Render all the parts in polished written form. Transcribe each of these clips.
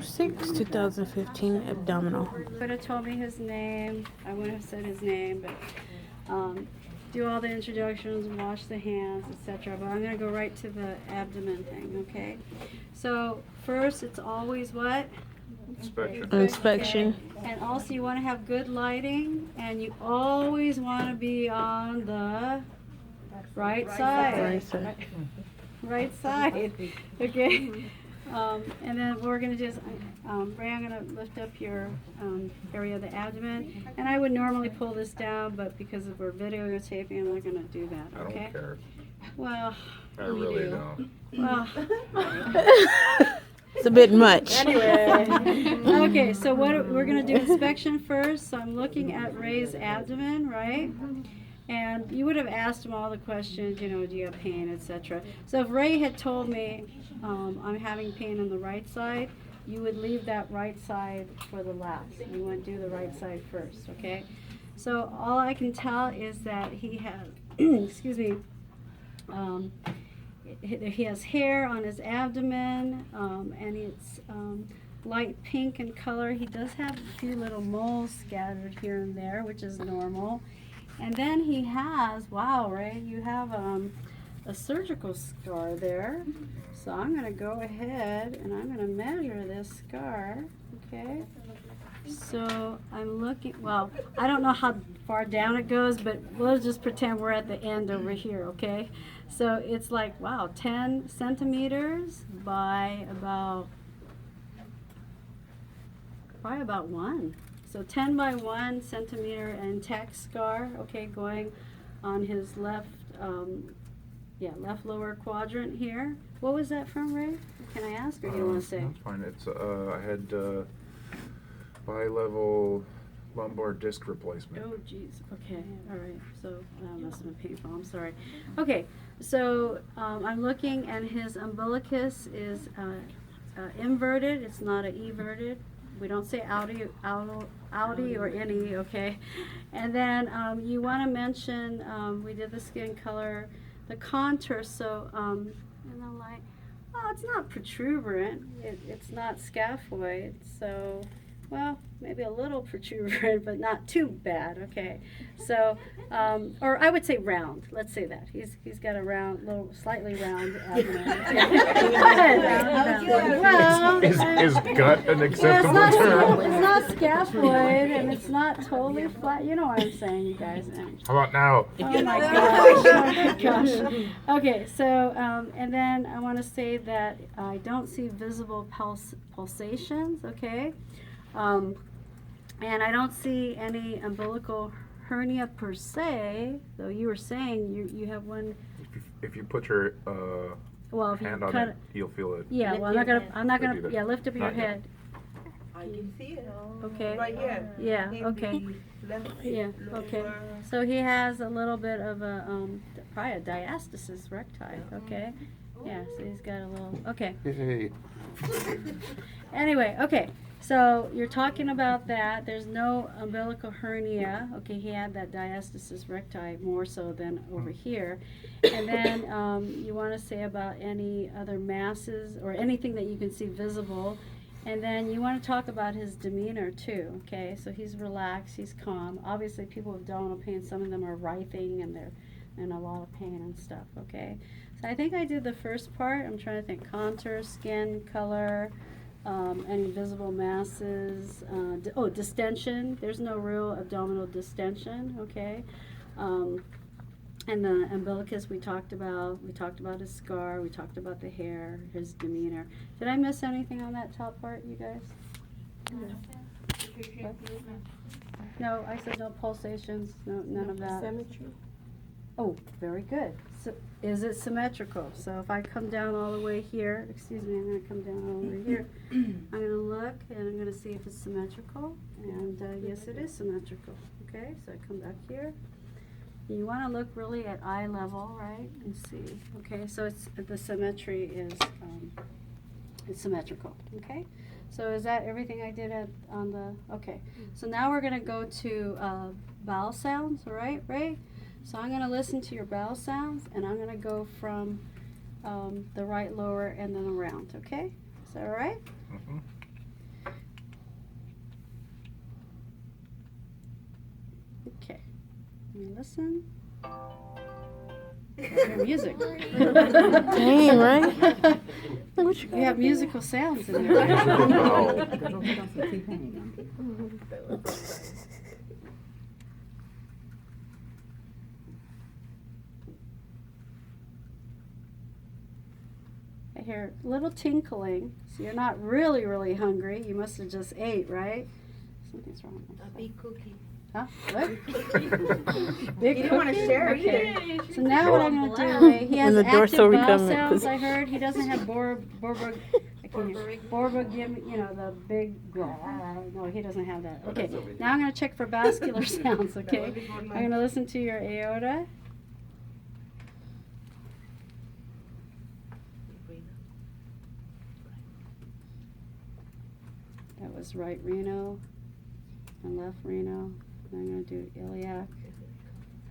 6, 2015, abdominal. Would have told me his name. I wouldn't have said his name, but do all the introductions, wash the hands, etc. But I'm going to go right to the abdomen thing, okay? So first, it's always what? Inspection. Okay. And also, you want to have good lighting, and you always want to be on the right side. Right side. Right side. Okay. And then what we're going to do is, Ray, I'm going to lift up your area of the abdomen. And I would normally pull this down, but because of we're videotaping, I'm not going to do that. I Okay? don't care. Well, I really don't. well. It's a bit much. Anyway. Okay, so what we're going to do inspection first. So I'm looking at Ray's abdomen, right? And you would have asked him all the questions, you know, do you have pain, etc. So if Ray had told me I'm having pain on the right side, you would leave that right side for the last. You want to do the right side first, okay? So all I can tell is that he has, excuse me, he has hair on his abdomen, and it's light pink in color. He does have a few little moles scattered here and there, which is normal. And then he has, wow, Ray, you have a surgical scar there. So I'm going to go ahead and I'm going to measure this scar, okay? So I'm looking, well, I don't know how far down it goes, but we'll just pretend we're at the end over here, okay? So it's like, wow, 10 centimeters by about 1. So 10 by 1 centimeter intact scar, okay, going on his left, left lower quadrant here. What was that from, Ray? Can I ask, or do you want to say? That's fine. It's I had bi-level lumbar disc replacement. Oh, geez. Okay. All right. So that must have been painful. I'm sorry. Okay. So I'm looking, and his umbilicus is inverted. It's not a everted. We don't say outie or any. Okay. And then you want to mention we did the skin color, the contour. So and I'm like, oh, it's not protuberant. It's not scaphoid. So. Well, maybe a little protuberant, but not too bad. Okay, so or I would say round. Let's say that he's got a round, little slightly round abdomen. Is gut an acceptable term? It's not scaphoid, and it's not totally flat. You know what I'm saying, you guys. How about now? Oh my gosh! Oh my gosh! Okay, so and then I want to say that I don't see visible pulsations. Okay. And I don't see any umbilical hernia per se, though you were saying you have one. If you put your Well, if hand you on cut it, you'll feel it. Yeah, well, I'm not gonna, yeah, lift up your Not yet. head. I can see it. Okay. Right here. Yeah, In okay. the left Yeah, okay. lower- So he has a little bit of a, probably a diastasis recti, okay? Yeah, so he's got a little, okay. Hey. Anyway, okay. So you're talking about that. There's no umbilical hernia. Okay, he had that diastasis recti more so than over here. And then you want to say about any other masses or anything that you can see visible. And then you want to talk about his demeanor too. Okay, so he's relaxed, he's calm. Obviously, people with abdominal pain, some of them are writhing and they're in a lot of pain and stuff. Okay, so I think I did the first part. I'm trying to think: contour, skin color. Any visible masses, distension. There's no real abdominal distension, okay? And the umbilicus we talked about his scar, we talked about the hair, his demeanor. Did I miss anything on that top part, you guys? What? No, I said no pulsations, no, none of that. Symmetry. Oh, very good. So, is it symmetrical? So if I come down all the way here, excuse me, I'm going to come down all the way here. I'm going to look and I'm going to see if it's symmetrical. And yes, it is symmetrical. Okay, so I come back here. You want to look really at eye level, right, and see. Okay, so it's the symmetry is it's symmetrical. Okay, so is that everything I did on the? Okay, so now we're going to go to vowel sounds. All right, Ray. So I'm going to listen to your vowel sounds, and I'm going to go from the right lower and then around, okay? Is that all right? Mm-hmm. You listen. I hear music. Dang, right? You have musical sounds in there. Wow. I hear a little tinkling. So you're not really, really hungry. You must have just ate, right? Something's wrong with A that. big cookie. Huh? What? Big you don't want to cookie? share Okay. it. So now what I'm going to do, Ray, he has When the door's active still vowel recumbent, sounds, 'cause- I heard. He doesn't have give you know, the big, no, he doesn't have that. Okay, now I'm going to check for vascular sounds, okay? I'm going to listen to your aorta. That was right renal and left renal. And I'm going to do iliac.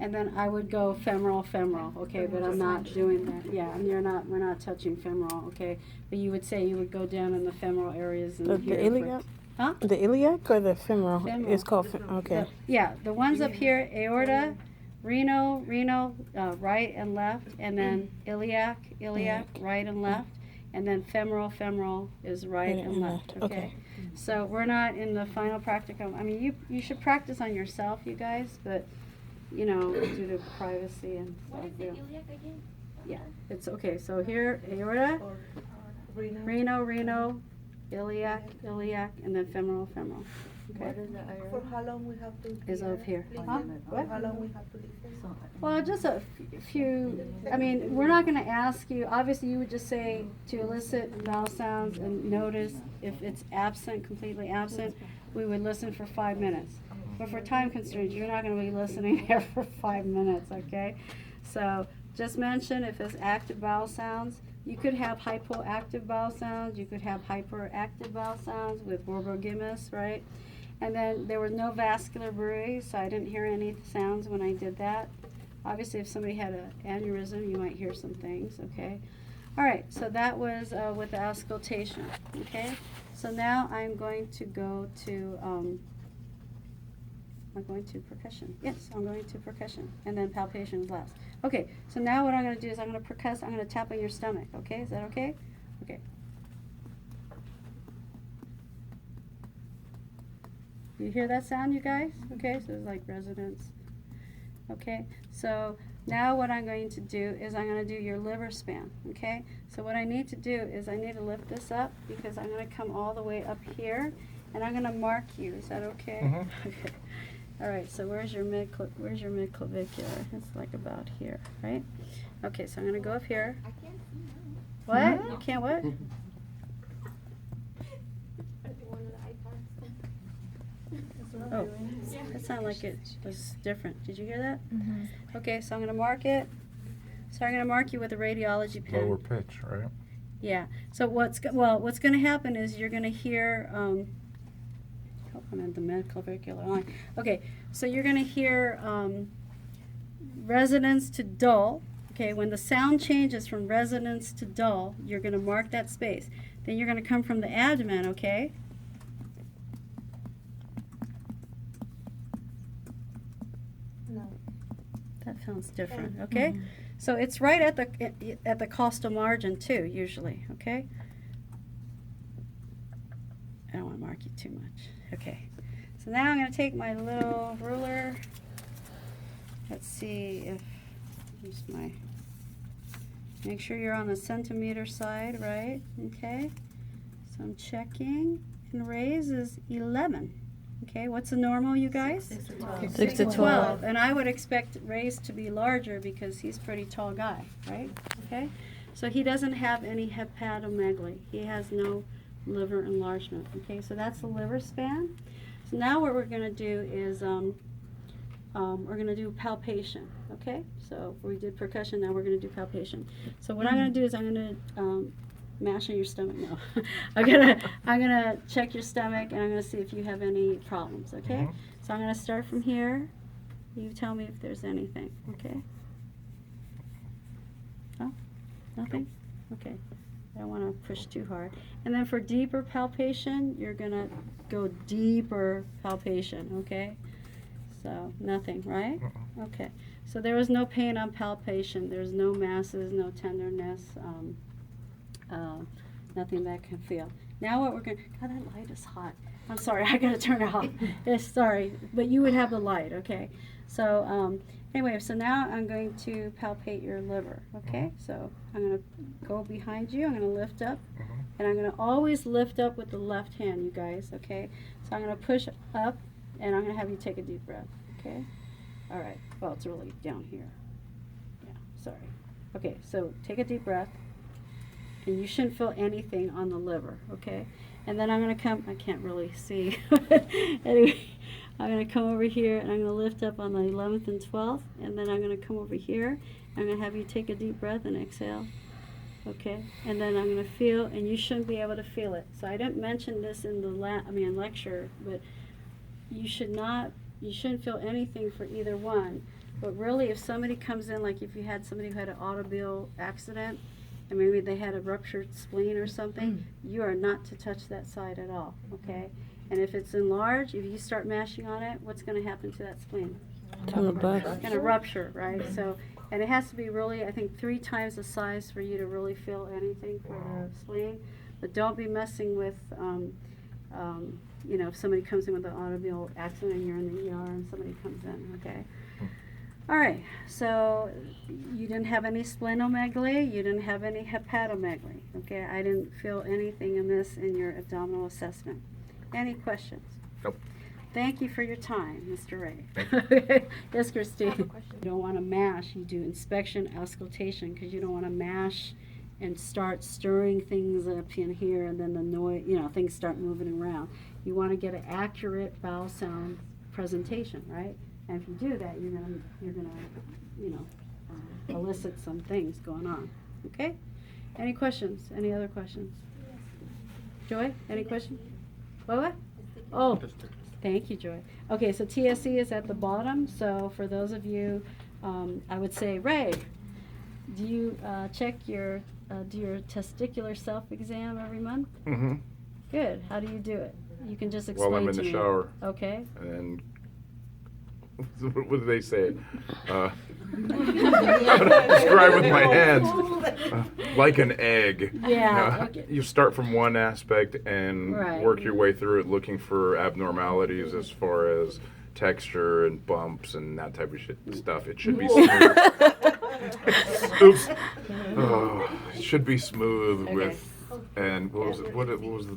And then I would go femoral, okay, but I'm not doing that. Yeah, and we're not touching femoral, okay? But you would say you would go down in the femoral areas and The iliac? Huh? The iliac or the femoral? Femoral. It's called, okay. The ones up here, aorta, renal, right and left, and then iliac, right and left, and then femoral is right and left, okay? So we're not in the final practicum. I mean, you should practice on yourself, you guys, but, you know, due to privacy and stuff. What is the iliac again? Yeah, it's okay. So here, aorta, renal, iliac, and then femoral. Okay? For how long we have to Is over here. Huh? For What? how long we have to listen? Well, just a few, I mean, we're not gonna ask you, obviously you would just say to elicit vowel sounds and notice if it's absent, completely absent, we would listen for 5 minutes. But for time constraints, you're not gonna be listening there for 5 minutes, okay? So just mention if it's active vowel sounds. You could have hypoactive vowel sounds, you could have hyperactive vowel sounds with borbogimus, right? And then there was no vascular bruit, so I didn't hear any sounds when I did that. Obviously, if somebody had an aneurysm, you might hear some things, okay? All right, so that was with the auscultation, okay? So now I'm going to go to, percussion. Yes, I'm going to percussion, and then palpation is last. Okay, so now what I'm going to do is I'm going to percuss, I'm going to tap on your stomach, okay? Is that okay? Okay. You hear that sound, you guys? Okay, so it's like resonance. Okay, so now what I'm going to do is I'm going to do your liver span, okay? So what I need to do is I need to lift this up because I'm going to come all the way up here, and I'm going to mark you. Is that okay? Mm-hmm. Okay. All right, so where's your midclavicular? It's like about here, right? Okay, so I'm going to go up here. I can't see now. What? You can't what? One of the iPads. Oh, that sounded like it was different. Did you hear that? Okay, so I'm going to mark it. So I'm going to mark you with a radiology pen. Lower pitch, right? Yeah. So what's going to happen is you're going to hear I'm at the midclavicular line. Okay, so you're going to hear resonance to dull. Okay, when the sound changes from resonance to dull, you're going to mark that space. Then you're going to come from the abdomen, okay? No. That sounds different, okay? So it's right at the costal margin too, usually, okay? I don't want to mark you too much. Okay. So now I'm going to take my little ruler. Let's see if here's my. Make sure you're on the centimeter side, right? Okay. So I'm checking, and Ray's is 11. Okay, what's the normal, you guys? 6 to 12. 6 to 12. And I would expect Ray's to be larger because he's a pretty tall guy, right? Okay. So he doesn't have any hepatomegaly. He has no liver enlargement. Okay, so that's the liver span. So now what we're going to do is we're going to do palpation. Okay, so we did percussion. Now we're going to do palpation. So what I'm going to do is I'm going to mash on your stomach. No, I'm gonna check your stomach and I'm going to see if you have any problems. Okay, so I'm going to start from here. You tell me if there's anything. Okay. Oh, nothing. Okay. I don't want to push too hard. And then for deeper palpation, you're going to go deeper palpation, okay? So nothing, right? Uh-uh. Okay. So there was no pain on palpation. There's no masses, no tenderness, nothing that I can feel. Now what we're going to, God, that light is hot. I'm sorry, I got to turn it off. Yes, sorry, but you would have the light, okay? So anyway, so now I'm going to palpate your liver, okay? So I'm going to go behind you. I'm going to lift up, and I'm going to always lift up with the left hand, you guys, okay? So I'm going to push up, and I'm going to have you take a deep breath, okay? All right. Well, it's really down here. Yeah, sorry. Okay, so take a deep breath. And you shouldn't feel anything on the liver, okay? And then I'm going to come, I can't really see. Anyway, I'm going to come over here and I'm going to lift up on the 11th and 12th. And then I'm going to come over here. I'm going to have you take a deep breath and exhale. Okay? And then I'm going to feel, and you shouldn't be able to feel it. So I didn't mention this in the lecture, but you shouldn't feel anything for either one. But really, if somebody comes in, like if you had somebody who had an automobile accident, and maybe they had a ruptured spleen or something, you are not to touch that side at all, okay? And if it's enlarged, if you start mashing on it, what's going to happen to that spleen? It's gonna bust. It's going to rupture, right? So, and it has to be really, I think, 3 times the size for you to really feel anything for the spleen. But don't be messing with, you know, if somebody comes in with an automobile accident and you're in the ER and somebody comes in, okay? All right, so you didn't have any splenomegaly, you didn't have any hepatomegaly, okay? I didn't feel anything in this in your abdominal assessment. Any questions? Nope. Thank you for your time, Mr. Ray. Yes, Christine? You don't want to mash, you do inspection, auscultation, because you don't want to mash and start stirring things up in here and then the noise, you know, things start moving around. You want to get an accurate bowel sound presentation, right? And if you do that, you're gonna, you know, elicit some things going on. Okay? Any questions? Any other questions? Joy, any questions? What? Oh, thank you, Joy. Okay, so TSE is at the bottom. So for those of you, I would say, Ray, do you check your do your testicular self-exam every month? Mm-hmm. Good. How do you do it? You can just explain While I'm in to the me. shower. Okay. And what do they say? Describe with my hands. Like an egg. Yeah. Okay. You start from one aspect and Right. work your way through it, looking for abnormalities as far as texture and bumps and that type of stuff. It should be smooth. Oops. Oh, it should be smooth Okay. with. And what was it? What was the